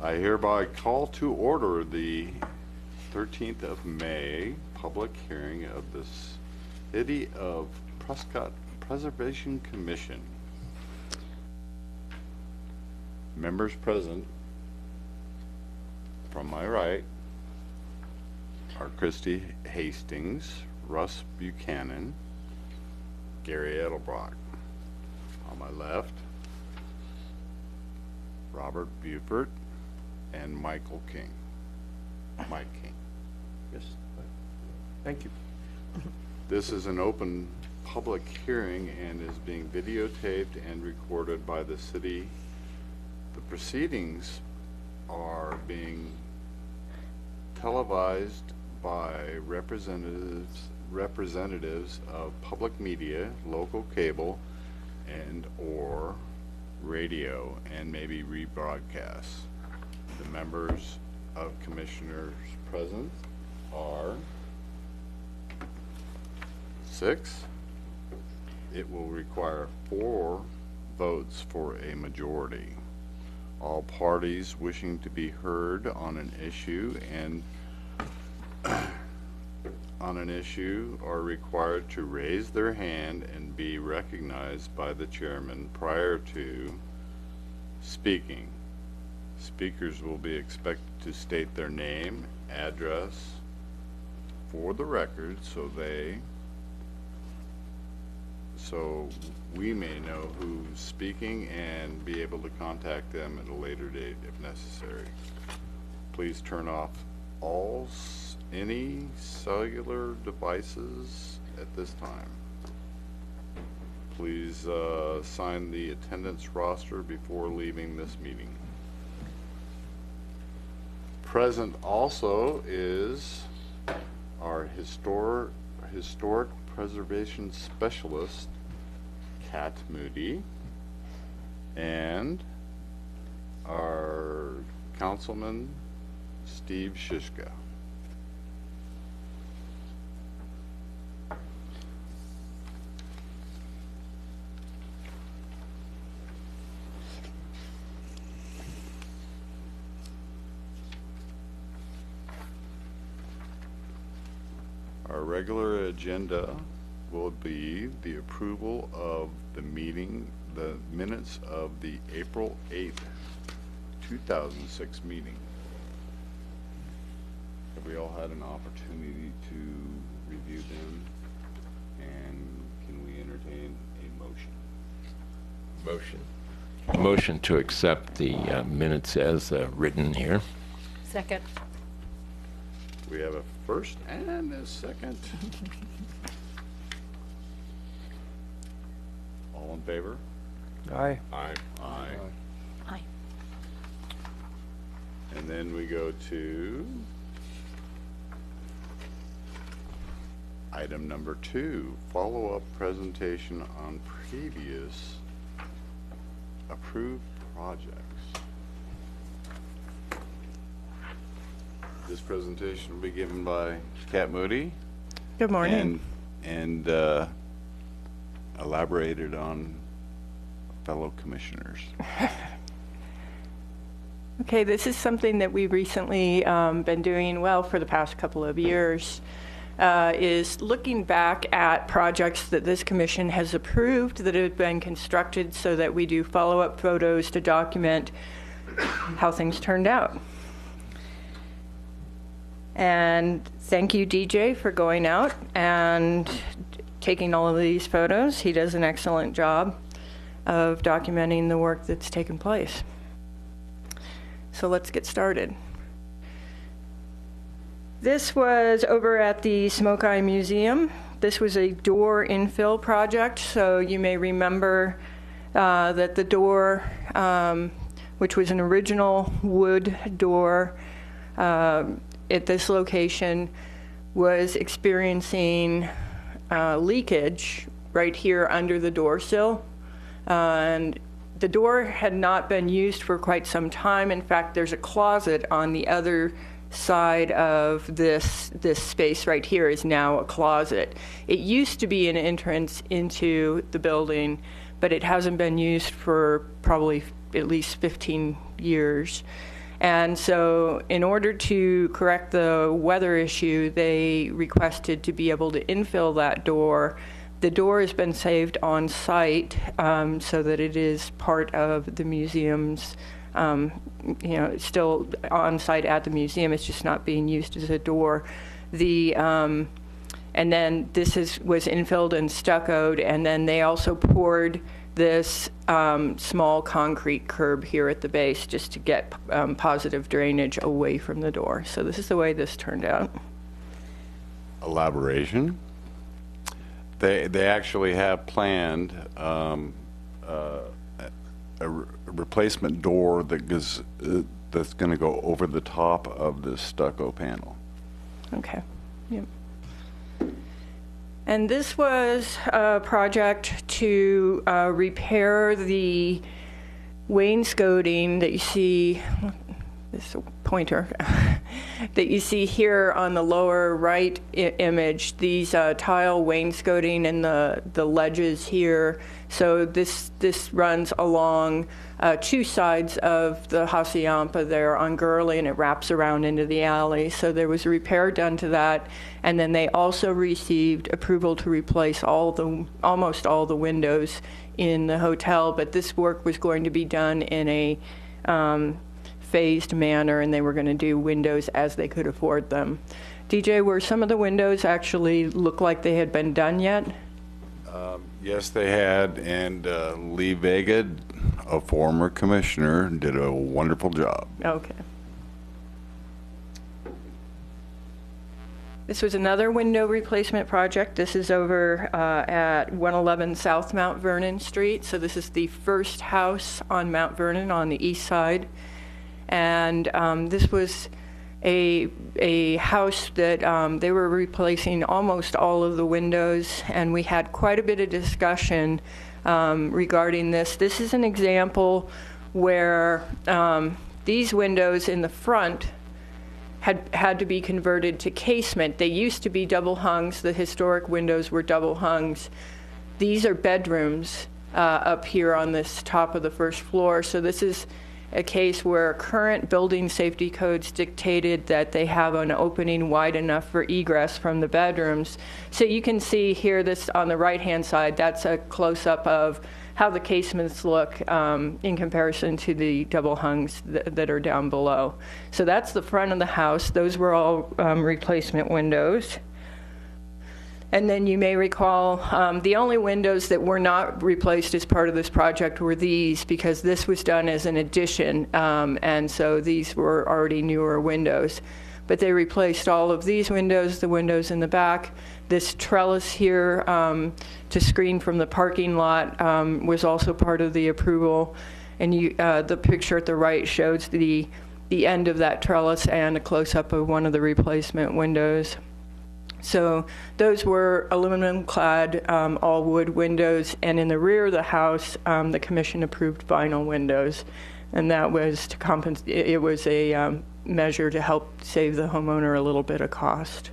I hereby call to order the 13th of May public hearing of the City of Prescott Preservation Commission. Members present from my right are Christy Hastings, Russ Buchanan, Gary Edelbrock. On my left, Robert Buford and Michael King. Mike King. Yes. Thank you. This is an open public hearing and is being videotaped and recorded by the city. The proceedings are being televised by representatives of public media, local cable, and or radio, and maybe rebroadcast. The members of commissioners present are 6. It will require 4 votes for a majority. All parties wishing to be heard on an issue are required to raise their hand and be recognized by the chairman prior to speaking. Speakers will be expected to state their name, address for the record so we may know who's speaking and be able to contact them at a later date if necessary. Please turn off any cellular devices at this time. Please sign the attendance roster before leaving this meeting. Present also is our historic preservation specialist, Kat Moody, and our councilman, Steve Shishka. Our regular agenda will be the approval of the minutes of the April 8th, 2006 meeting. Have we all had an opportunity to review them? And can we entertain a motion? Motion to accept the minutes as written here. Second. We have a first and a second. All in favor? Aye. Aye. Aye. Aye. And then we go to item number 2, follow-up presentation on previous approved projects. This presentation will be given by Kat Moody. Good morning. And elaborated on fellow commissioners. Okay, this is something that we've recently been doing well for the past couple of years, is looking back at projects that this commission has approved that have been constructed so that we do follow-up photos to document how things turned out. And thank you, DJ, for going out and taking all of these photos. He does an excellent job of documenting the work that's taken place. So let's get started. This was over at the Smoke Eye Museum. This was a door infill project, so you may remember that the door, which was an original wood door, at this location was experiencing leakage right here under the door sill. And the door had not been used for quite some time. In fact, there's a closet on the other side of this space right here is now a closet. It used to be an entrance into the building, but it hasn't been used for probably at least 15 years. And so in order to correct the weather issue, they requested to be able to infill that door. The door has been saved on site so that it is part of the museum's, it's still on site at the museum. It's just not being used as a door. And then this was infilled and stuccoed, and then they also poured this small concrete curb here at the base just to get positive drainage away from the door. So this is the way this turned out. Elaboration. They actually have planned a replacement door that's going to go over the top of this stucco panel. Okay. Yep. And this was a project to repair the wainscoting that you see, this pointer, that you see here on the lower right image, these tile wainscoting and the ledges here. So this runs along two sides of the Hacienda there on Gurley, and it wraps around into the alley. So there was a repair done to that, and then they also received approval to replace almost all the windows in the hotel, but this work was going to be done in a phased manner, and they were going to do windows as they could afford them. DJ, were some of the windows actually look like they had been done yet? Yes, they had, and Lee Vega, a former commissioner, did a wonderful job. Okay. This was another window replacement project. This is over at 111 South Mount Vernon Street. So this is the first house on Mount Vernon on the east side. And this was a house that they were replacing almost all of the windows, and we had quite a bit of discussion regarding this. This is an example where these windows in the front had to be converted to casement. They used to be double hungs. The historic windows were double hungs. These are bedrooms up here on this top of the first floor. So this is a case where current building safety codes dictated that they have an opening wide enough for egress from the bedrooms. So you can see here, this on the right-hand side, that's a close-up of how the casements look in comparison to the double hungs that are down below. So that's the front of the house. Those were all replacement windows. And then you may recall the only windows that were not replaced as part of this project were these, because this was done as an addition, and so these were already newer windows. But they replaced all of these windows, the windows in the back. This trellis here to screen from the parking lot was also part of the approval. And the picture at the right shows the end of that trellis and a close-up of one of the replacement windows. So those were aluminum-clad, all-wood windows, and in the rear of the house, the commission approved vinyl windows, and that was to compensate. It was a measure to help save the homeowner a little bit of cost.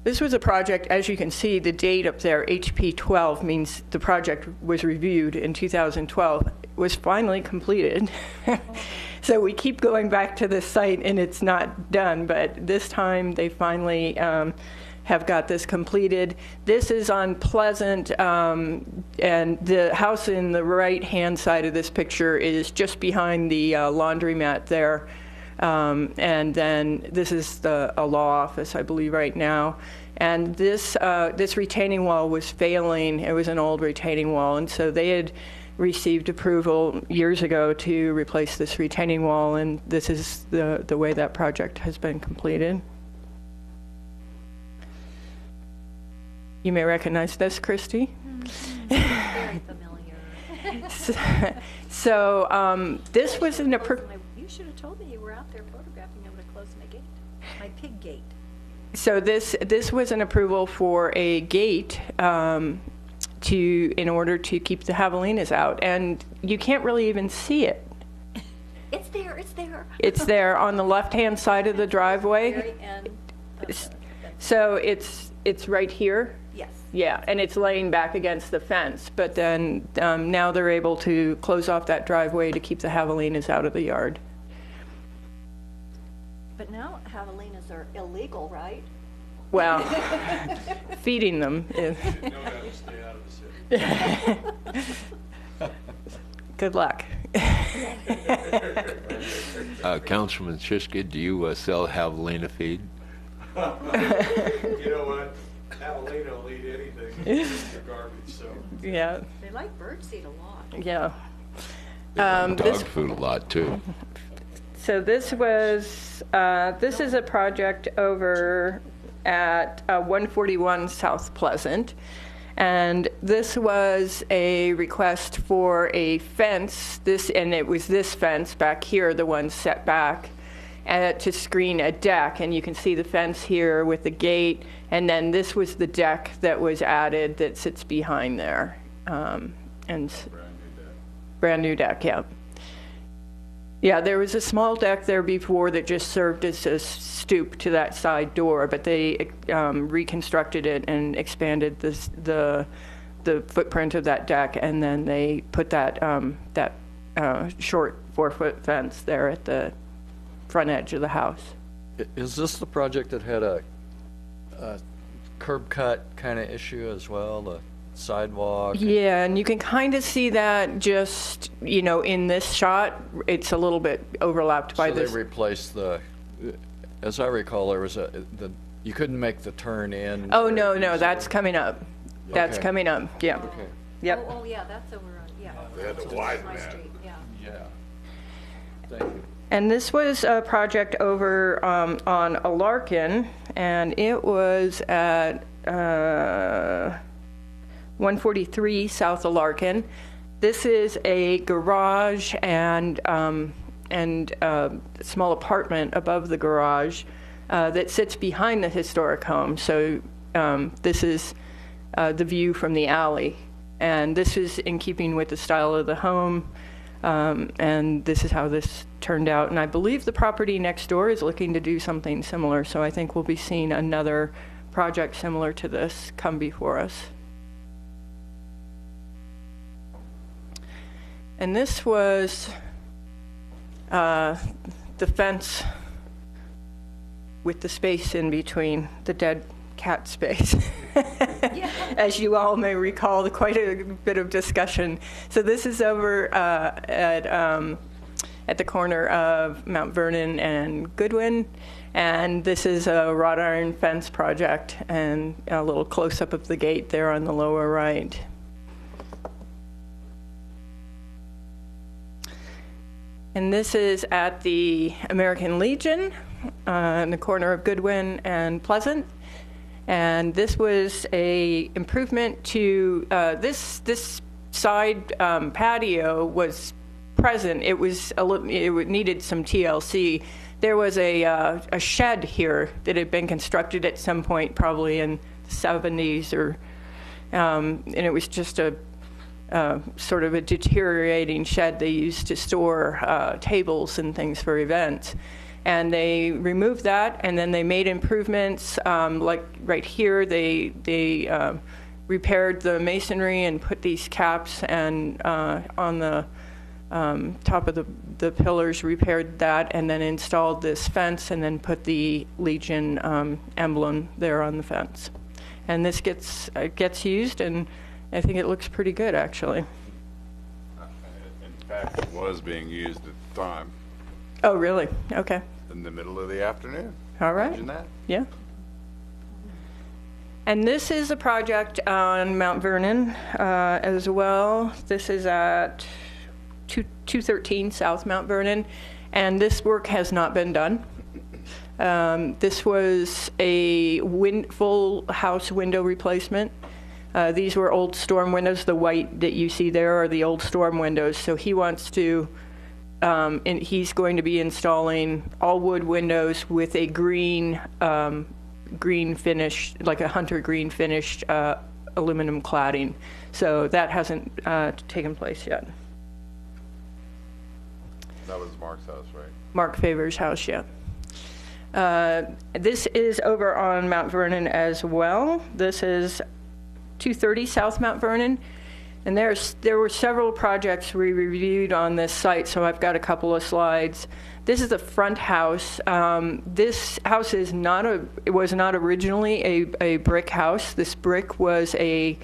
This was a project, as you can see, the date up there, HP 12, means the project was reviewed in 2012. It was finally completed. So we keep going back to this site, and it's not done, but this time they finally have got this completed. This is on Pleasant, and the house in the right-hand side of this picture is just behind the laundromat there. And then this is a law office, I believe, right now. And this retaining wall was failing. It was an old retaining wall, and so they had received approval years ago to replace this retaining wall, and this is the way that project has been completed. You may recognize this, Christy. Very familiar. So this was an You should have told me you were out there photographing them to close my gate, my pig gate. So this was an approval for a gate in order to keep the javelinas out, and you can't really even see it. It's there. It's there. It's there on the left-hand side of the driveway. Very end. So it's right here. Yes. Yeah, and it's laying back against the fence, but then now they're able to close off that driveway to keep the javelinas out of the yard. But now javelinas are illegal, right? Well, feeding them is. Good luck. Councilman Shiska, do you sell javelina feed? You know what? Javelina will eat anything, it's the garbage, so. Yeah, They like birdseed a lot. yeah. Dog food a lot, too. So this is a project over at 141 South Pleasant. And this was a request for a fence, and it was this fence back here, the one set back, to screen a deck. And you can see the fence here with the gate. And then this was the deck that was added that sits behind there. Brand new deck, yeah. Yeah, there was a small deck there before that just served as a stoop to that side door, but they reconstructed it and expanded the footprint of that deck, and then they put that short 4-foot fence there at the front edge of the house. Is this the project that had a curb cut kind of issue as well, the sidewalk? Yeah, and you can kind of see that just, in this shot. It's a little bit overlapped by this. So they replaced as I recall, there was you couldn't make the turn in. Oh, no, that's coming up. That's Okay. coming up, yeah. Okay. Yep. Oh, yeah, that's over on, yeah. They had to That's widen my that. street, yeah. Yeah. Thank you. And this was a project over on Alarkin, and it was at 143 South Alarkin. This is a garage and a small apartment above the garage that sits behind the historic home. So this is the view from the alley. And this is in keeping with the style of the home. And this is how this turned out. And I believe the property next door is looking to do something similar. So I think we'll be seeing another project similar to this come before us. And this was the fence with the space in between, the dead cat space. As you all may recall, quite a bit of discussion. So this is over at the corner of Mount Vernon and Goodwin. And this is a wrought iron fence project, and a little close-up of the gate there on the lower right. And this is at the American Legion in the corner of Goodwin and Pleasant. And this was a improvement to this side patio was present. It needed some TLC. There was a shed here that had been constructed at some point, probably in the 70s, and it was just a sort of a deteriorating shed they used to store tables and things for events. And they removed that, and then they made improvements. Like right here, they repaired the masonry and put these caps, and on the top of the pillars, repaired that, and then installed this fence, and then put the Legion emblem there on the fence. And this gets used, and I think it looks pretty good, actually. In fact, it was being used at the time, Oh, really? Okay. in the middle of the afternoon. All right. Imagine that. Yeah. And this is a project on Mount Vernon as well. This is at 213 South Mount Vernon, and this work has not been done. This was a full house window replacement. These were old storm windows. The white that you see there are the old storm windows. So he wants to, and he's going to be installing all wood windows with a green finish, like a hunter green finished aluminum cladding. So that hasn't taken place yet. That was Mark's house, right? Mark Favor's house, yeah. This is over on Mount Vernon as well. This is 230 South Mount Vernon. And there were several projects we reviewed on this site, so I've got a couple of slides. This is the front house. This house it was not originally a brick house. This brick was a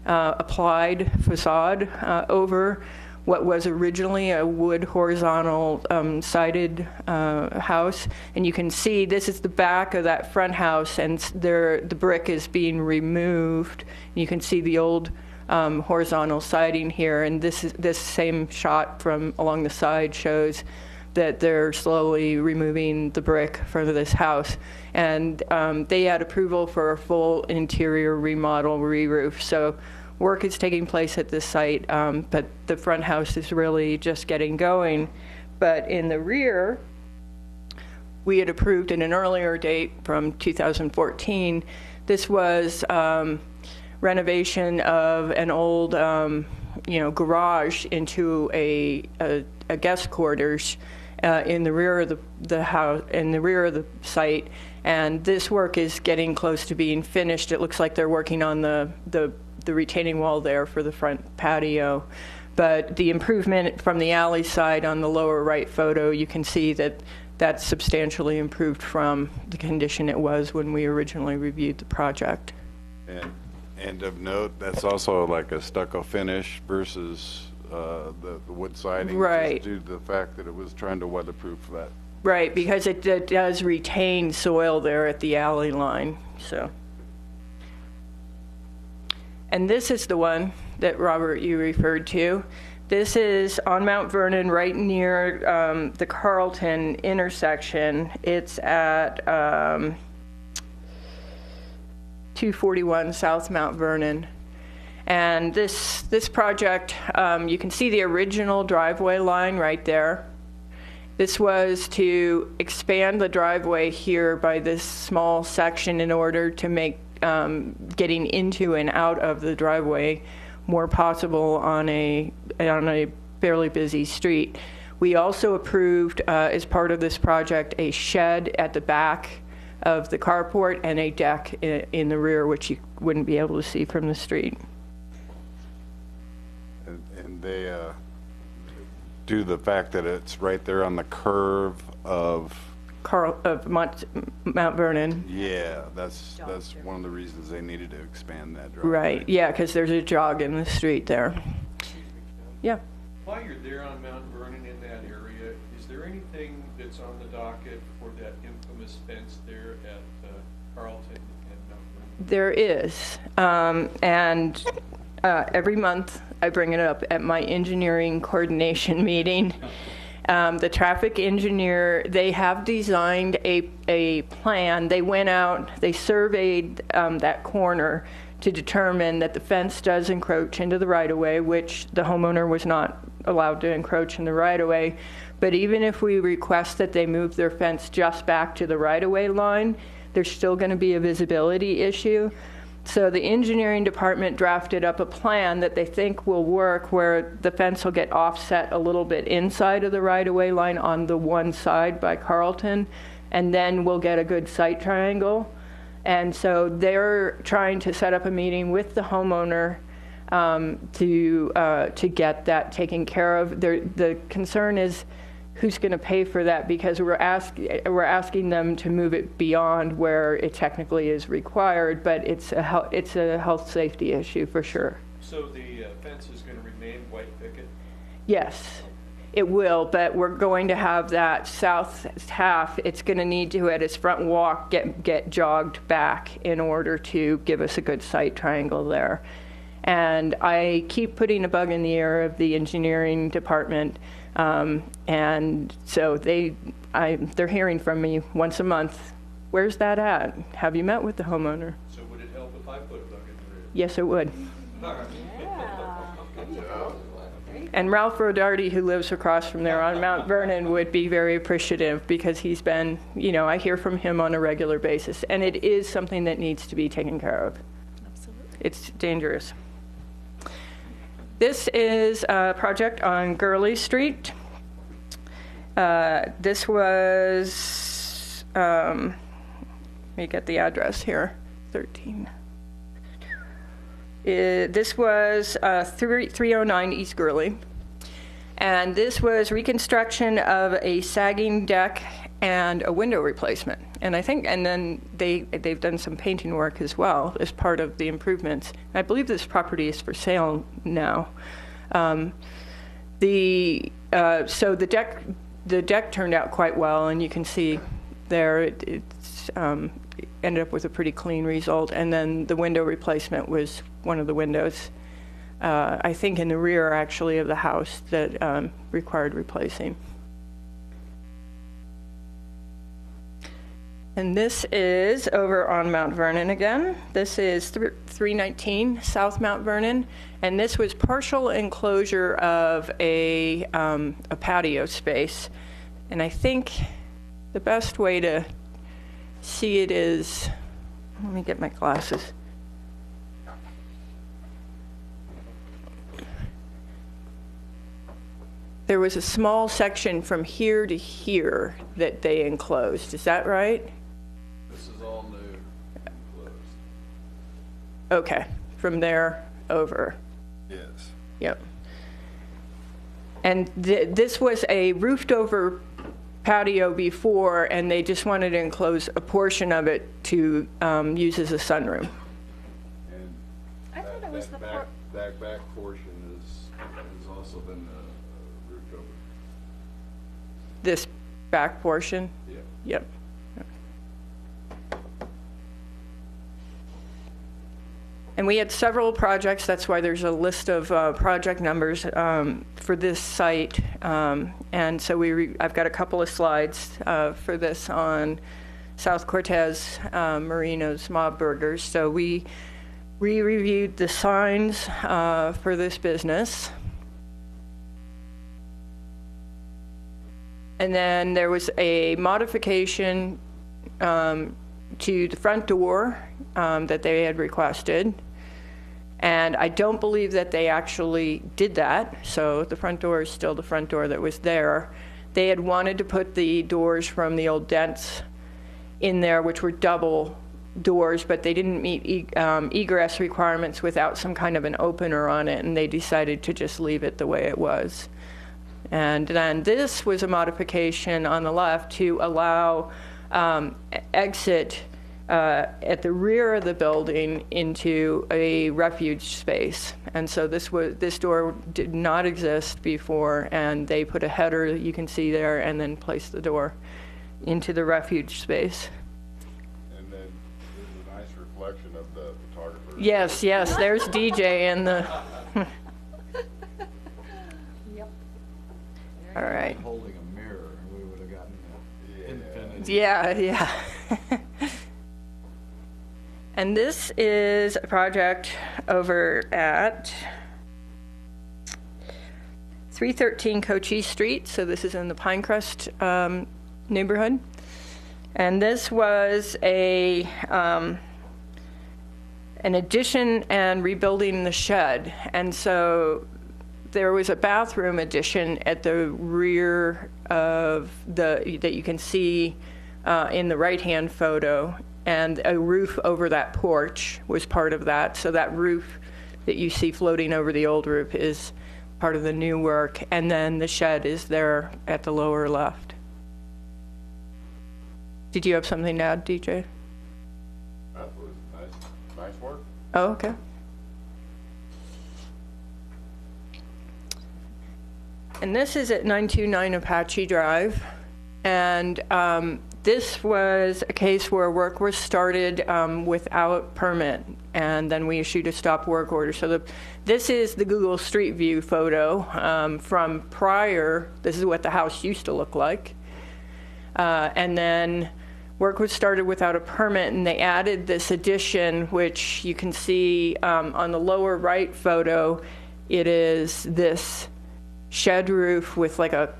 applied facade over what was originally a wood horizontal sided house. And you can see this is the back of that front house, and the brick is being removed. You can see the old horizontal siding here, and this same shot from along the side shows that they're slowly removing the brick from this house. And they had approval for a full interior remodel, re-roof. So work is taking place at this site, but the front house is really just getting going. But in the rear, we had approved at an earlier date from 2014. This was renovation of an old, garage into a guest quarters in the rear of the house, in the rear of the site. And this work is getting close to being finished. It looks like they're working on the retaining wall there for the front patio. But the improvement from the alley side on the lower right photo, you can see that that's substantially improved from the condition it was when we originally reviewed the project. And of note, that's also like a stucco finish versus the wood siding. Right. Just due to the fact that it was trying to weatherproof that. Right, because it does retain soil there at the alley line. So, and this is the one that Robert you referred to. This is on Mount Vernon, right near the Carlton intersection. It's at 241 South Mount Vernon. And this project, you can see the original driveway line right there. This was to expand the driveway here by this small section in order to make getting into and out of the driveway more possible on a fairly busy street. We also approved, as part of this project, a shed at the back of the carport and a deck in the rear, which you wouldn't be able to see from the street. And they do the fact that it's right there on the curve of Mount Vernon. Yeah, that's one of the reasons they needed to expand that driveway. Right, yeah, because there's a jog in the street there. Yeah. While you're there on Mount Vernon in that area, is there anything that's on the docket for that infamous fence there at Carlton and Mount Vernon? There is, and every month I bring it up at my engineering coordination meeting. The traffic engineer, they have designed a plan. They went out, they surveyed that corner to determine that the fence does encroach into the right-of-way, which the homeowner was not allowed to encroach in the right-of-way. But even if we request that they move their fence just back to the right-of-way line, there's still going to be a visibility issue. So the engineering department drafted up a plan that they think will work, where the fence will get offset a little bit inside of the right-of-way line on the one side by Carlton, and then we'll get a good sight triangle. And so they're trying to set up a meeting with the homeowner to get that taken care of. The concern is who's going to pay for that, because we're asking them to move it beyond where it technically is required, but it's a health safety issue for sure. So the fence is going to remain white picket? Yes, it will, but we're going to have that south half. It's going to need to, at its front walk, get jogged back in order to give us a good sight triangle there. And I keep putting a bug in the ear of the engineering department. And so they're hearing from me once a month. Where's that at? Have you met with the homeowner? So would it help if I put a bug in the ear? Yes, it would. All right. And Ralph Rodarty, who lives across from there on Mount Vernon, would be very appreciative, because he's been, I hear from him on a regular basis. And it is something that needs to be taken care of. Absolutely. It's dangerous. This is a project on Gurley Street. This was, let me get the address here, 13. this was 309 East Gurley. And this was reconstruction of a sagging deck and a window replacement. And I think, and then they've done some painting work as well as part of the improvements. I believe this property is for sale now. So the deck turned out quite well, and you can see there it's ended up with a pretty clean result. And then the window replacement was one of the windows, I think in the rear actually of the house, that required replacing. And this is over on Mount Vernon again. This is 319 South Mount Vernon, and this was partial enclosure of a patio space. And I think the best way to see it is, let me get my glasses. There was a small section from here to here that they enclosed. Is that right? This is all new, closed. Okay, from there over. Yes. Yep. And this was a roofed over patio before, and they just wanted to enclose a portion of it to use as a sunroom. And I thought it was the that back portion has also been roofed over. This back portion? Yeah. Yep. And we had several projects. That's why there's a list of project numbers for this site. And so I've got a couple of slides for this on South Cortez Marino's Mob Burgers. So we reviewed the signs for this business. And then there was a modification to the front door that they had requested. And I don't believe that they actually did that. So the front door is still the front door that was there. They had wanted to put the doors from the old dents in there, which were double doors, but they didn't meet egress requirements without some kind of an opener on it, and they decided to just leave it the way it was. And then this was a modification on the left to allow exit at the rear of the building into a refuge space. And so this door did not exist before, and they put a header that you can see there and then placed the door into the refuge space. And then there's a nice reflection of the photographer. Yes, there's DJ in the... Yep. All right. Holding a mirror, we would have gotten infinity. Yeah. And this is a project over at 313 Cochise Street. So this is in the Pinecrest neighborhood. And this was an addition and rebuilding the shed. And so there was a bathroom addition at the rear of that you can see in the right-hand photo. And a roof over that porch was part of that. So that roof that you see floating over the old roof is part of the new work. And then the shed is there at the lower left. Did you have something to add, DJ? That was nice work. Oh, okay. And this is at 929 Apache Drive. And this was a case where work was started without permit, and then we issued a stop work order. So this is the Google Street View photo from prior. This is what the house used to look like. And then work was started without a permit, and they added this addition, which you can see on the lower right photo. It is this shed roof with like a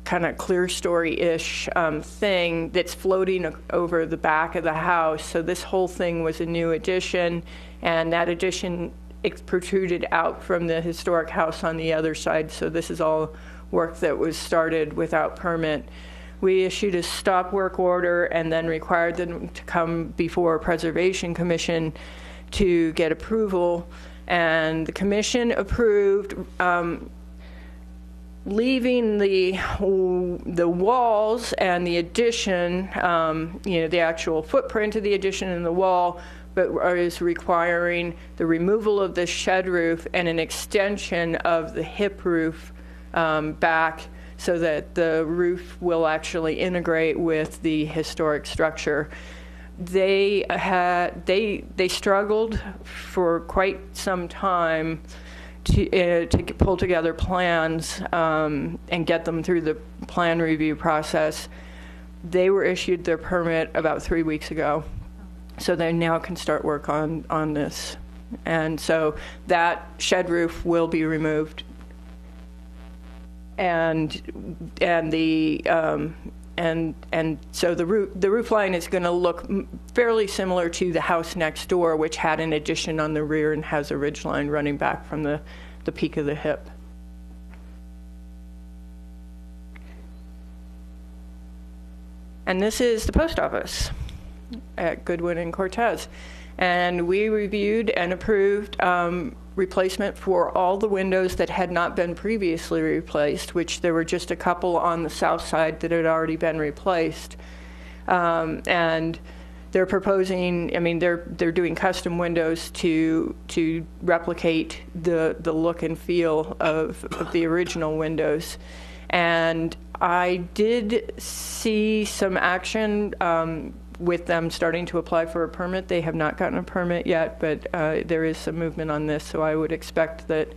kind of clear story-ish thing that's floating over the back of the house. So this whole thing was a new addition, and that addition protruded out from the historic house on the other side. So this is all work that was started without permit. We issued a stop work order and then required them to come before a preservation commission to get approval, and the commission approved leaving the walls and the addition, the actual footprint of the addition and the wall, but is requiring the removal of the shed roof and an extension of the hip roof back so that the roof will actually integrate with the historic structure. They struggled for quite some time to pull together plans and get them through the plan review process. They were issued their permit about 3 weeks ago, so they now can start work on this. And so that shed roof will be removed, and so the roof line is going to look fairly similar to the house next door, which had an addition on the rear and has a ridge line running back from the peak of the hip. And this is the post office at Goodwin and Cortez. And we reviewed and approved replacement for all the windows that had not been previously replaced, which there were just a couple on the south side that had already been replaced. And they're proposing, they're doing custom windows to replicate the look and feel of the original windows. And I did see some action with them starting to apply for a permit. They have not gotten a permit yet, but there is some movement on this, so I would expect that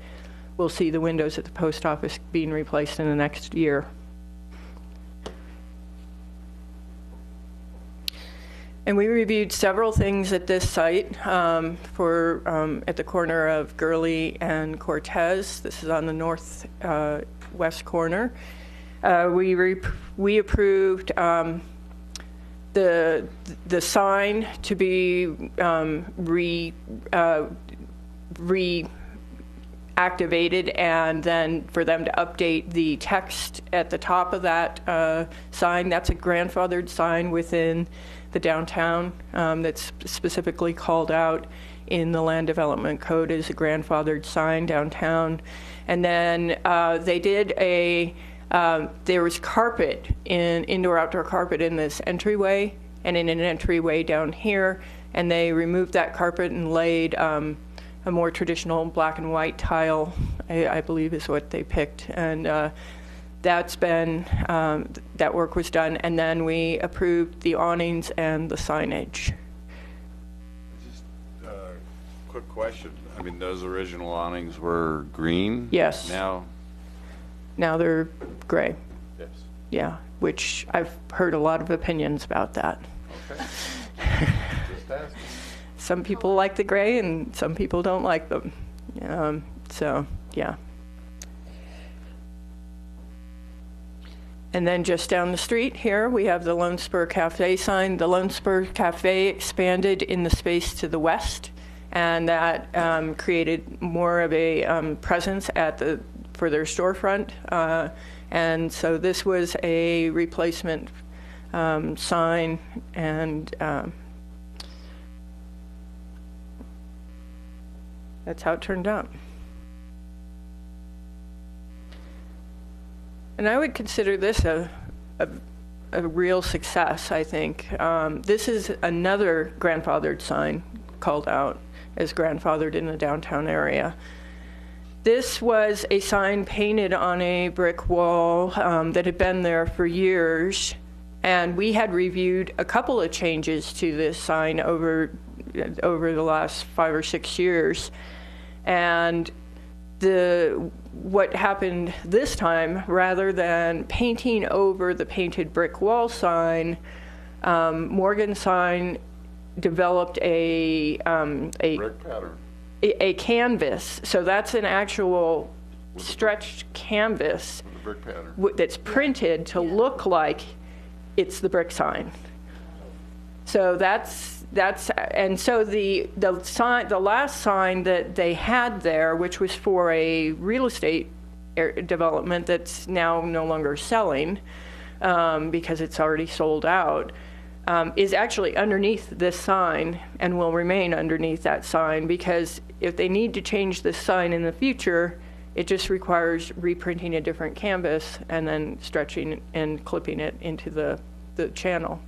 we'll see the windows at the post office being replaced in the next year. And we reviewed several things at this site at the corner of Gurley and Cortez. This is on the northwest corner. We approved the sign to be reactivated, and then for them to update the text at the top of that sign. That's a grandfathered sign within the downtown that's specifically called out in the Land Development Code as a grandfathered sign downtown. And then they did there was carpet, indoor-outdoor carpet in this entryway and in an entryway down here, and they removed that carpet and laid a more traditional black and white tile, I believe is what they picked. And that's been, that work was done, and then we approved the awnings and the signage. Just a quick question. Those original awnings were green? Yes. Now they're gray. Yes. Yeah, which I've heard a lot of opinions about that. Okay. Just asking. Some people like the gray and some people don't like them. So, yeah. And then just down the street here, we have the Lone Spur Cafe sign. The Lone Spur Cafe expanded in the space to the west, and that created more of a presence for their storefront. And so this was a replacement sign, and that's how it turned out. And I would consider this a real success, I think. This is another grandfathered sign called out as grandfathered in the downtown area. This was a sign painted on a brick wall that had been there for years, and we had reviewed a couple of changes to this sign over the last 5 or 6 years. And what happened this time, rather than painting over the painted brick wall sign, Morgan Sign developed a Brick pattern. a canvas. So that's an actual stretched canvas The brick pattern. that's printed to look like it's the brick sign. So and so the last sign that they had there, which was for a real estate development that's now no longer selling because it's already sold out, is actually underneath this sign and will remain underneath that sign, because if they need to change this sign in the future, it just requires reprinting a different canvas and then stretching and clipping it into the channel.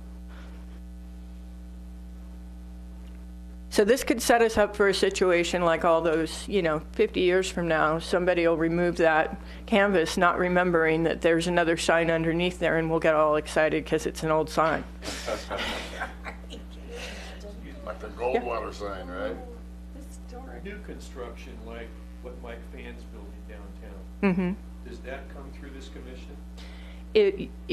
So this could set us up for a situation like all those, 50 years from now, somebody will remove that canvas, not remembering that there's another sign underneath there, and we'll get all excited because it's an old sign. Like the Goldwater sign, right? New construction, like what Mike Fann's building downtown. Does that come through this commission?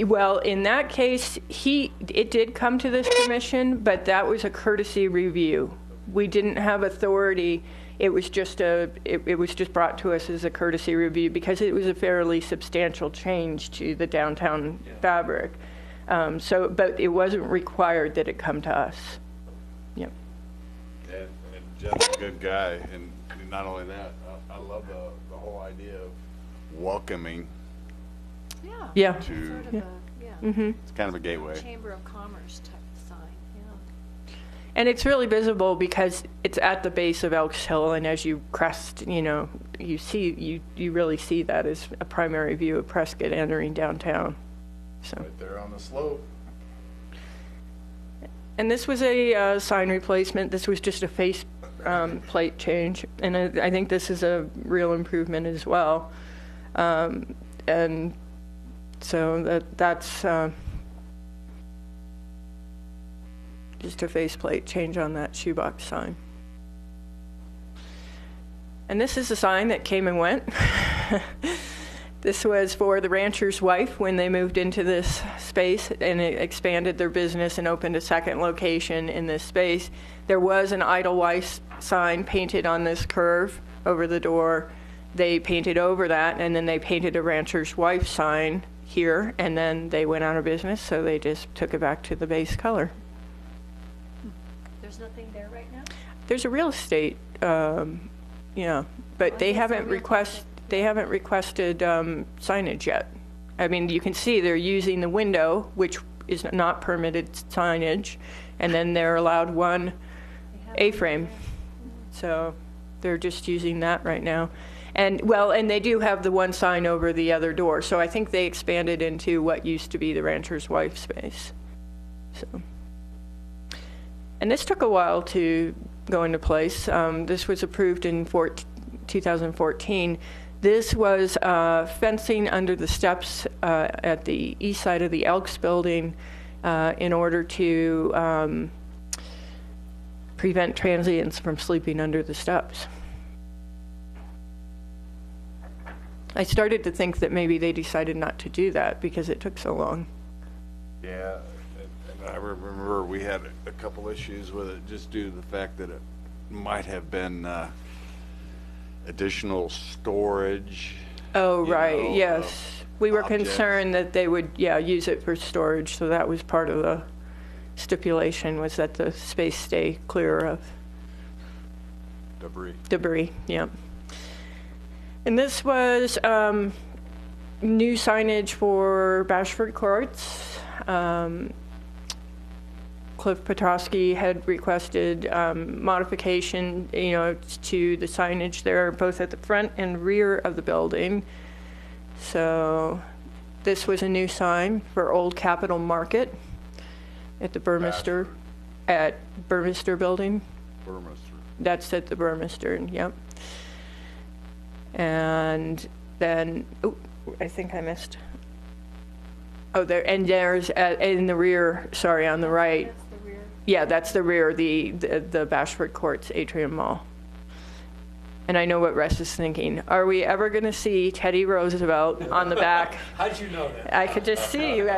Well, in that case, it did come to this commission, but that was a courtesy review. We didn't have authority. It was just it was just brought to us as a courtesy review because it was a fairly substantial change to the downtown fabric. But it wasn't required that it come to us. Yep. And Jeff's a good guy, and not only that, I love the whole idea of welcoming Yeah. to. Sort of a, It's kind of a gateway. Chamber of Commerce type sign, And it's really visible because it's at the base of Elks Hill, and as you crest, you really see that as a primary view of Prescott entering downtown. So. Right there on the slope. And this was a sign replacement. This was just a face plate change, and I think this is a real improvement as well. And so that's just a faceplate change on that shoebox sign. And this is a sign that came and went. This was for the rancher's wife when they moved into this space and it expanded their business and opened a second location in this space. There was an Edelweiss sign painted on this curve over the door. They painted over that, and then they painted a rancher's wife sign here, and then they went out of business, so they just took it back to the base color. There's nothing there right now? There's a real estate, but they haven't requested signage yet. I mean, you can see they're using the window, which is not permitted signage, and then they're allowed one A-frame. So they're just using that right now. And they do have the one sign over the other door. So I think they expanded into what used to be the rancher's wife space. So, and this took a while to go into place. This was approved in 2014. This was fencing under the steps at the east side of the Elks building in order to prevent transients from sleeping under the steps. I started to think that maybe they decided not to do that because it took so long. Yeah, and I remember we had a couple issues with it just due to the fact that it might have been additional storage. Oh, right, know, yes. We were objects. concerned that they would, use it for storage, so that was part of the stipulation, was that the space stay clear of debris, yeah. And this was new signage for Bashford Courts. Cliff Petrosky had requested modification, to the signage there, both at the front and rear of the building. So this was a new sign for Old Capitol Market at the Burmester building. Burmester. That's at the Burmester, yep. And then, I think I missed. Oh, there's in the rear, sorry, on the right. That's the rear. Yeah, that's the rear, the Bashford Courts Atrium Mall. And I know what Russ is thinking. Are we ever going to see Teddy Roosevelt on the back? How'd you know that? I could just see you.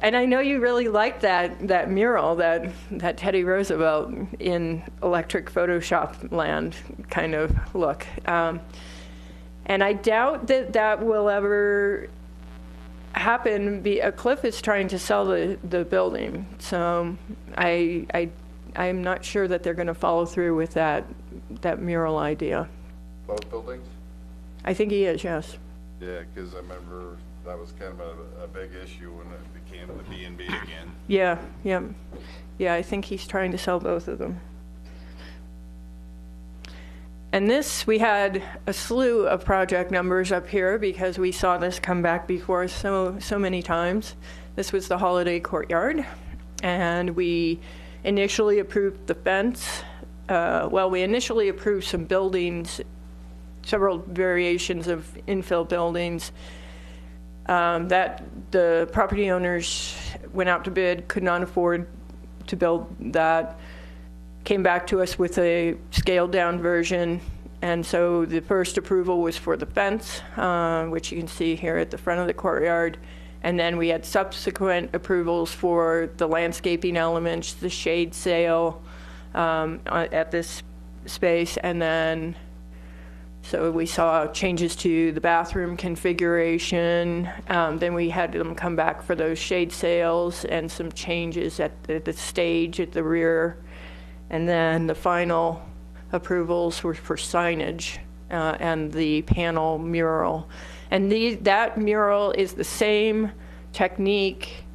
And I know you really like that mural, that Teddy Roosevelt in electric Photoshop land kind of look. And I doubt that will ever happen. Cliff is trying to sell the building, so I'm not sure that they're going to follow through with that mural idea. Both buildings? I think he is, yes. Yeah, because I remember that was kind of a big issue when it became the B&B again. Yeah, yeah. Yeah, I think he's trying to sell both of them. And this, we had a slew of project numbers up here because we saw this come back before us so many times. This was the Holiday Courtyard, and we initially approved the fence. We initially approved some buildings, several variations of infill buildings that the property owners went out to bid, could not afford to build that, came back to us with a scaled down version. And so the first approval was for the fence, which you can see here at the front of the courtyard. And then we had subsequent approvals for the landscaping elements, the shade sail at this space. And then, so we saw changes to the bathroom configuration. Then we had them come back for those shade sails and some changes at the stage at the rear. And then the final approvals were for signage and the panel mural. And that mural is the same technique.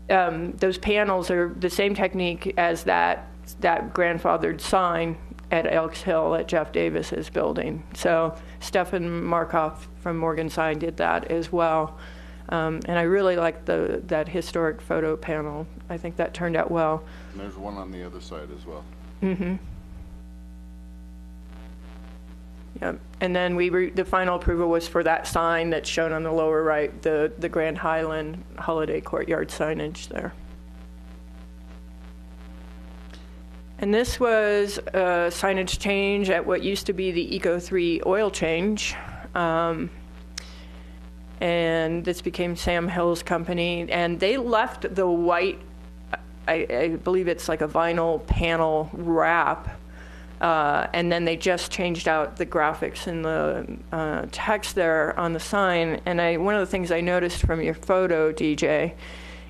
Those panels are the same technique as that grandfathered sign at Elks Hill at Jeff Davis's building. So Stefan Markov from Morgan Sign did that as well. And I really like that historic photo panel. I think that turned out well. And there's one on the other side as well. Mm-hmm. Yep. And then the final approval was for that sign that's shown on the lower right, the Grand Highland Holiday Courtyard signage there. And this was a signage change at what used to be the Eco 3 oil change. And this became Sam Hill's company. And they left the white, I believe it's like a vinyl panel wrap. And then they just changed out the graphics and the text there on the sign. And one of the things I noticed from your photo, DJ,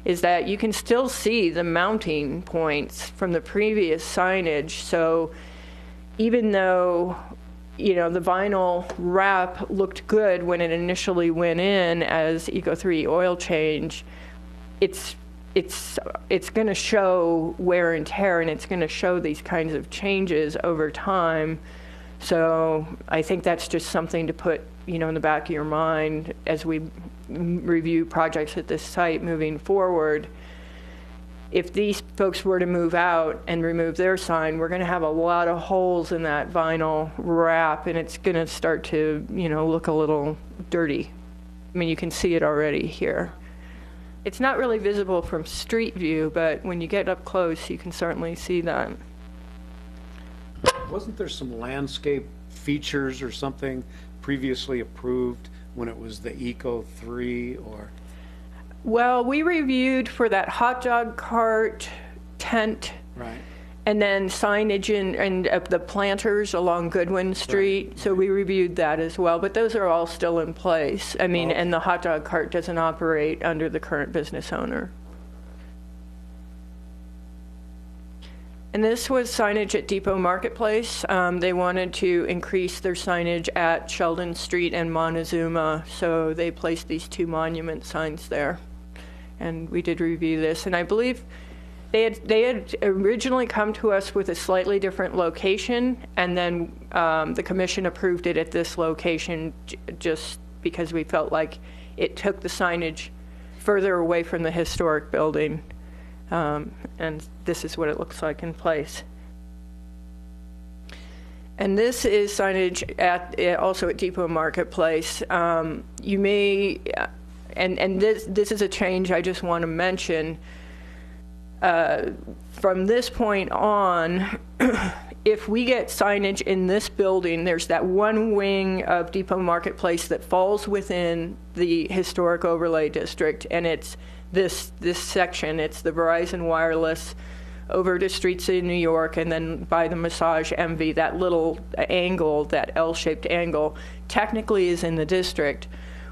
is that you can still see the mounting points from the previous signage. So even though, the vinyl wrap looked good when it initially went in as Eco 3 oil change, it's going to show wear and tear, and it's going to show these kinds of changes over time. So I think that's just something to put, in the back of your mind as we review projects at this site moving forward. If these folks were to move out and remove their sign, we're going to have a lot of holes in that vinyl wrap, and it's going to start to, look a little dirty. I mean, you can see it already here. It's not really visible from street view, but when you get up close, you can certainly see that. Wasn't there some landscape features or something previously approved when it was the Eco 3 or? Well, we reviewed for that hot dog cart tent. Right. And then signage and the planters along Goodwin Street. Right. So we reviewed that as well, but those are all still in place. I mean, and the hot dog cart doesn't operate under the current business owner. And this was signage at Depot Marketplace. They wanted to increase their signage at Sheldon Street and Montezuma, so they placed these two monument signs there. And we did review this, and I believe they had originally come to us with a slightly different location, and then the commission approved it at this location just because we felt like it took the signage further away from the historic building. And this is what it looks like in place. And this is signage also at Depot Marketplace. You may, and this is a change I just want to mention. From this point on, if we get signage in this building, there's that one wing of Depot Marketplace that falls within the historic overlay district, and it's this section. It's the Verizon Wireless over to Streets in New York, and then by the Massage MV, that little angle, that L-shaped angle, technically is in the district.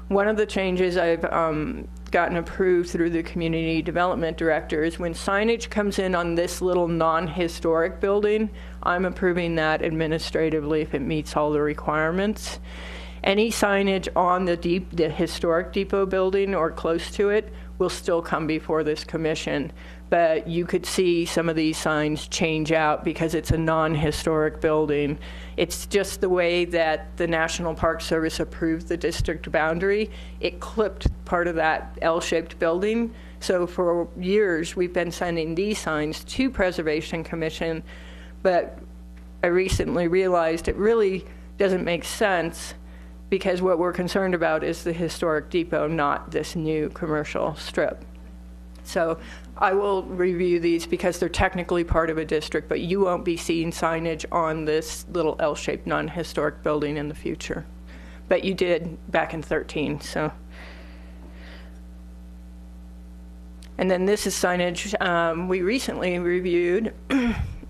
One of the changes I've gotten approved through the community development director is when signage comes in on this little non-historic building, I'm approving that administratively if it meets all the requirements. Any signage on the historic depot building or close to it will still come before this commission. But you could see some of these signs change out because it's a non-historic building. It's just the way that the National Park Service approved the district boundary. It clipped part of that L-shaped building. So for years, we've been sending these signs to Preservation Commission, but I recently realized it really doesn't make sense because what we're concerned about is the historic depot, not this new commercial strip. So I will review these because they're technically part of a district, but you won't be seeing signage on this little L-shaped non-historic building in the future. But you did back in 13, so. And then this is signage we recently reviewed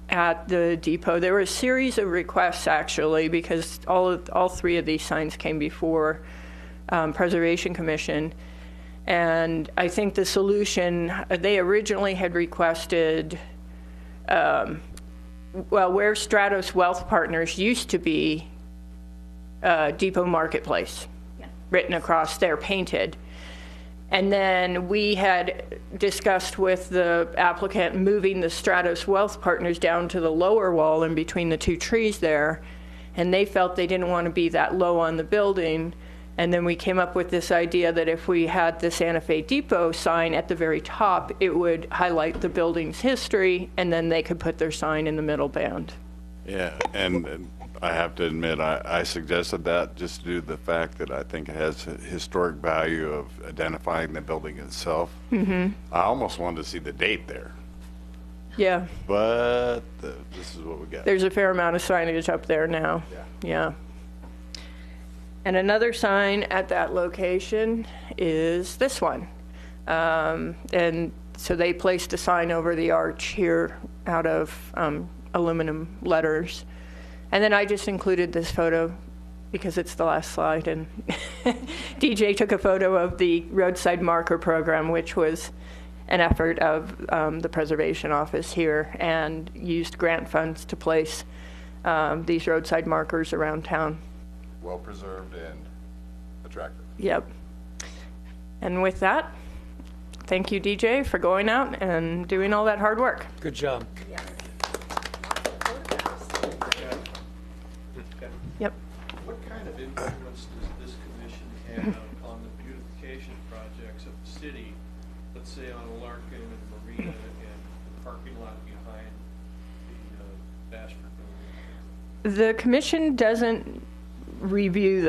at the depot. There were a series of requests, actually, because all three of these signs came before Preservation Commission. And I think the solution, they originally had requested, where Stratos Wealth Partners used to be, Depot Marketplace, written across there, painted. And then we had discussed with the applicant moving the Stratos Wealth Partners down to the lower wall in between the two trees there. And they felt they didn't want to be that low on the building. And then we came up with this idea that if we had the Santa Fe Depot sign at the very top, it would highlight the building's history, and then they could put their sign in the middle band. Yeah, and I have to admit, I suggested that just due to the fact that I think it has a historic value of identifying the building itself. Mm-hmm. I almost wanted to see the date there. Yeah. But this is what we got. There's a fair amount of signage up there now. Yeah. And another sign at that location is this one. And so they placed a sign over the arch here out of aluminum letters. And then I just included this photo because it's the last slide. And DJ took a photo of the roadside marker program, which was an effort of the Preservation Office here, and used grant funds to place these roadside markers around town. Well preserved and attractive. Yep. And with that, thank you, DJ, for going out and doing all that hard work. Good job. Yep. What kind of influence does this commission have on the beautification projects of the city, let's say on Larkin and Marina and the parking lot behind the Bashford building? The commission doesn't review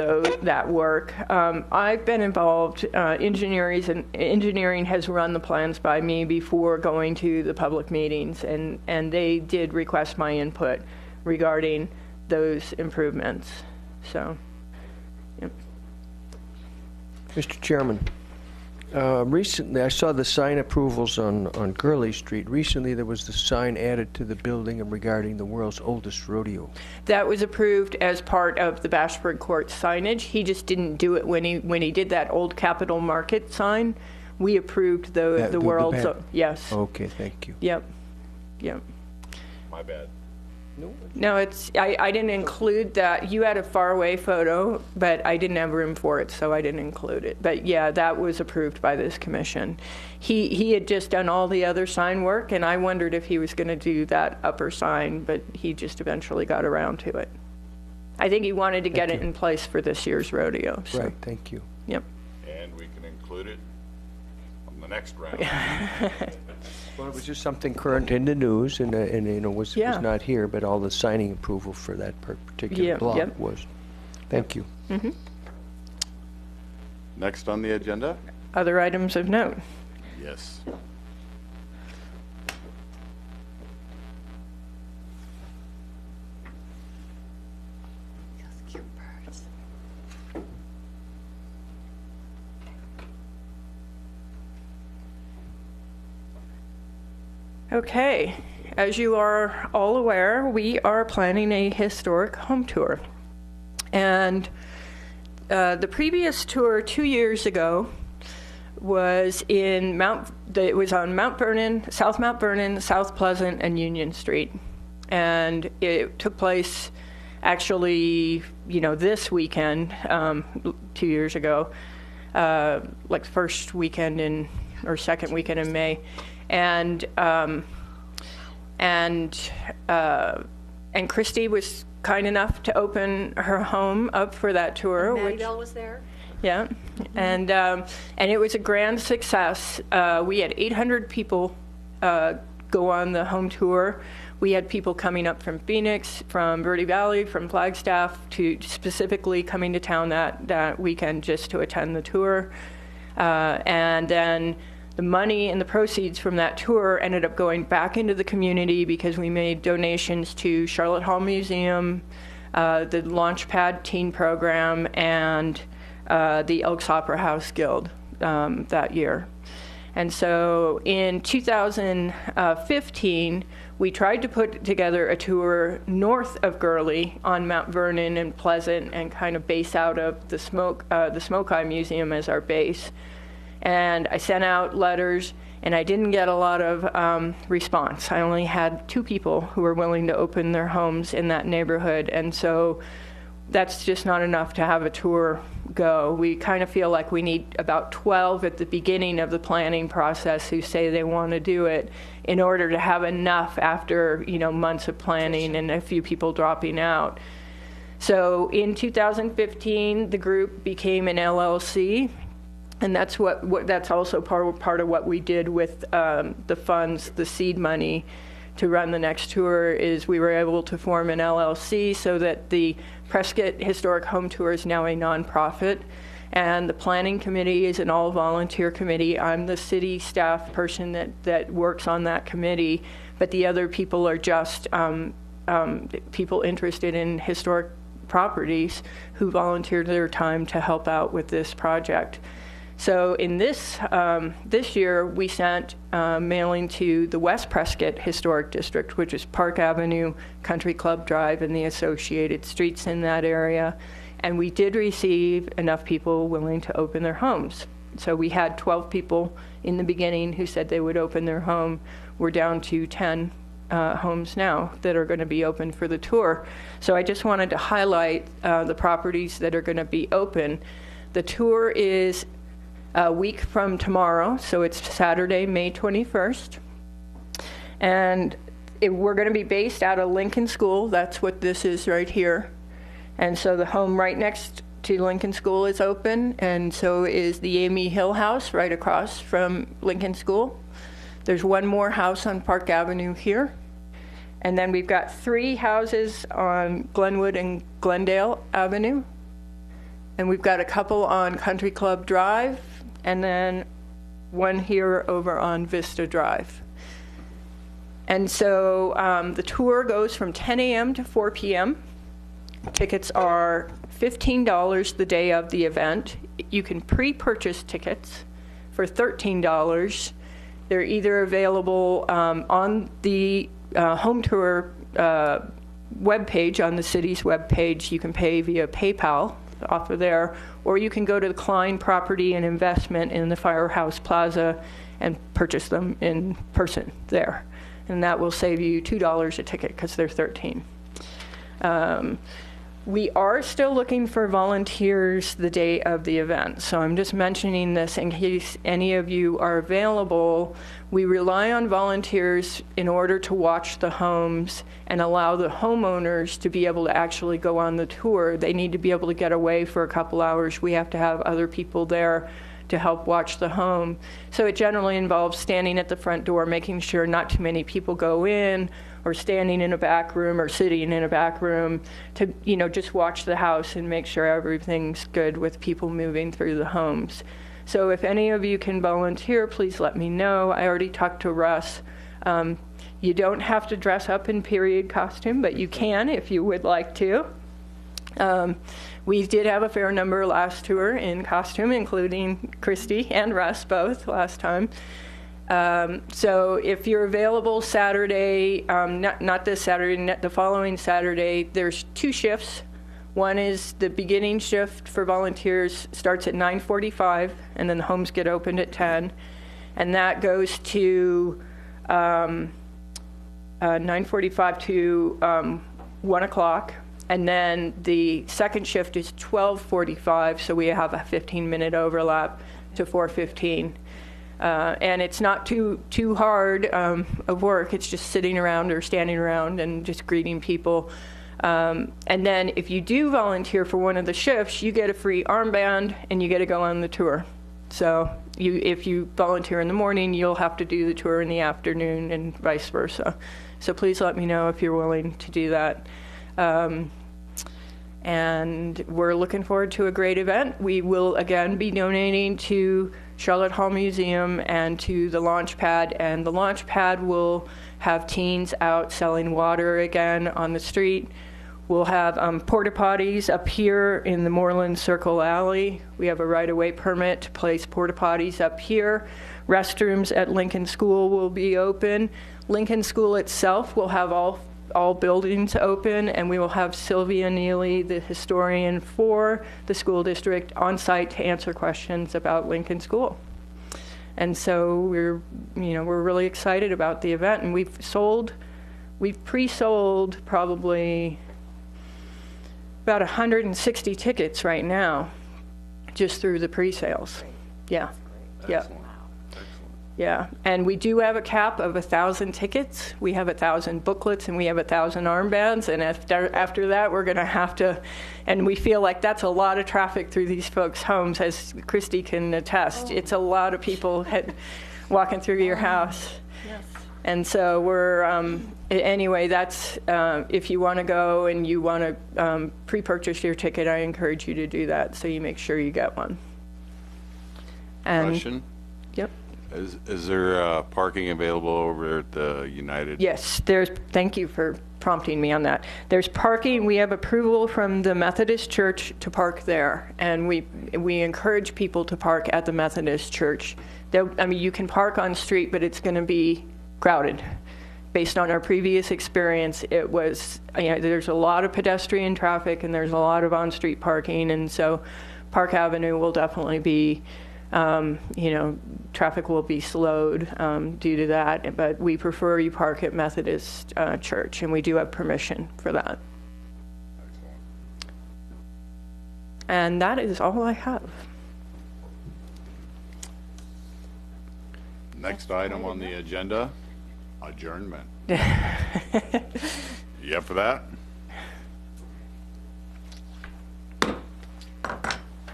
that work. I've been involved. Engineering has run the plans by me before going to the public meetings, and they did request my input regarding those improvements. So, yep. Mr. Chairman, recently I saw the sign approvals on Gurley Street. Recently there was the sign added to the building regarding the world's oldest rodeo. That was approved as part of the Bashford Court signage. He just didn't do it when he did that old Capitol Market sign. We approved the world's, yes. Okay, thank you. Yep. My bad. No, I didn't include that. You had a far away photo, but I didn't have room for it, so I didn't include it. But yeah, that was approved by this commission. He had just done all the other sign work, and I wondered if he was going to do that upper sign, but he just eventually got around to it. I think he wanted to get it in place for this year's rodeo. So. Right, thank you. Yep. And we can include it on the next round. Well, it was just something current in the news, and was not here, but all the signing approval for that particular block was. Thank you. Mm-hmm. Next on the agenda? Other items of note. Yes. Okay, as you are all aware, we are planning a historic home tour. And the previous tour 2 years ago was on Mount Vernon, South Pleasant, and Union Street. And it took place actually, this weekend, 2 years ago, like first weekend or second weekend in May, and Christy was kind enough to open her home up for that tour. Maddie was there. Yeah, and it was a grand success. We had 800 people go on the home tour. We had people coming up from Phoenix, from Verde Valley, from Flagstaff, to specifically coming to town that weekend just to attend the tour. And then the money and the proceeds from that tour ended up going back into the community because we made donations to Charlotte Hall Museum, the Launchpad Teen Program, and the Elks Opera House Guild that year. And so in 2015, we tried to put together a tour north of Gurley on Mount Vernon and Pleasant, and kind of base out of the Smoke-Eye Museum as our base. And I sent out letters, and I didn't get a lot of response. I only had 2 people who were willing to open their homes in that neighborhood, and so that's just not enough to have a tour go. We kind of feel like we need about 12 at the beginning of the planning process who say they want to do it, in order to have enough after months of planning and a few people dropping out. So in 2015, the group became an LLC, and that's that's also part of what we did with the funds, the seed money to run the next tour, is we were able to form an LLC so that the Prescott Historic Home Tour is now a nonprofit, and the planning committee is an all-volunteer committee. I'm the city staff person that works on that committee, but the other people are just people interested in historic properties who volunteered their time to help out with this project. So in this year, we sent mailing to the West Prescott Historic District, which is Park Avenue, Country Club Drive, and the associated streets in that area. And we did receive enough people willing to open their homes. So we had 12 people in the beginning who said they would open their home. We're down to 10 homes now that are going to be open for the tour. So I just wanted to highlight the properties that are going to be open. The tour is a week from tomorrow, so it's Saturday, May 21st. And we're going to be based out of Lincoln School. That's what this is right here. And so the home right next to Lincoln School is open, and so is the Amy Hill House right across from Lincoln School. There's one more house on Park Avenue here. And then we've got 3 houses on Glenwood and Glendale Avenue. And we've got a couple on Country Club Drive, and then one here over on Vista Drive. And so the tour goes from 10 a.m. to 4 p.m. Tickets are $15 the day of the event. You can pre-purchase tickets for $13. They're either available on the home tour webpage, on the city's webpage. You can pay via PayPal off of there, or you can go to the Klein Property and Investment in the Firehouse Plaza and purchase them in person there. And that will save you $2 a ticket because they're $13. We are still looking for volunteers the day of the event, so I'm just mentioning this in case any of you are available. We rely on volunteers in order to watch the homes and allow the homeowners to be able to actually go on the tour. They need to be able to get away for a couple hours. We have to have other people there to help watch the home. So it generally involves standing at the front door, making sure not too many people go in, or standing in a back room or sitting in a back room to, just watch the house and make sure everything's good with people moving through the homes. So if any of you can volunteer, please let me know. I already talked to Russ. You don't have to dress up in period costume, but you can if you would like to. We did have a fair number last tour in costume, including Christy and Russ both last time. So if you're available Saturday, not this Saturday, the following Saturday, there's 2 shifts. One is the beginning shift for volunteers starts at 9:45, and then the homes get opened at 10. And that goes to 9:45 to 1 o'clock. And then the second shift is 12:45, so we have a 15-minute overlap to 4:15. And it's not too hard of work. It's just sitting around or standing around and just greeting people. And then if you do volunteer for one of the shifts, you get a free armband and you get to go on the tour. So if you volunteer in the morning, you'll have to do the tour in the afternoon and vice versa. So please let me know if you're willing to do that. And we're looking forward to a great event. We will again be donating to Charlotte Hall Museum and to the launch pad, and the launch pad will have teens out selling water again on the street. We'll have porta potties up here in the Moreland Circle Alley. We have a right-of-way permit to place porta potties up here. Restrooms at Lincoln School will be open. Lincoln School itself will have all buildings open, and we will have Sylvia Neely, the historian for the school district, on site to answer questions about Lincoln School. And so we're really excited about the event, and we've pre-sold probably about 160 tickets right now, just through the pre-sales. Yeah. Yeah. Yeah, and we do have a cap of 1,000 tickets. We have 1,000 booklets, and we have 1,000 armbands. And after that, we're going to have to, and we feel like that's a lot of traffic through these folks' homes, as Christy can attest. It's a lot of people walking through your house. Yes. And so we're, anyway, that's, if you want to go and you want to pre-purchase your ticket, I encourage you to do that, so you make sure you get one. And, Question? Yep. Is there parking available over at the United? Yes, thank you for prompting me on that. There's parking. We have approval from the Methodist Church to park there, and we encourage people to park at the Methodist Church. You can park on street, but it's going to be crowded. Based on our previous experience, it was, there's a lot of pedestrian traffic and there's a lot of on-street parking, and so Park Avenue will definitely be, traffic will be slowed due to that, but we prefer you park at Methodist Church, and we do have permission for that. Excellent. And that is all I have. Next item on the agenda, adjournment. You up for that?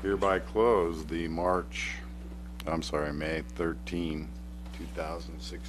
Hereby close the May 13, 2016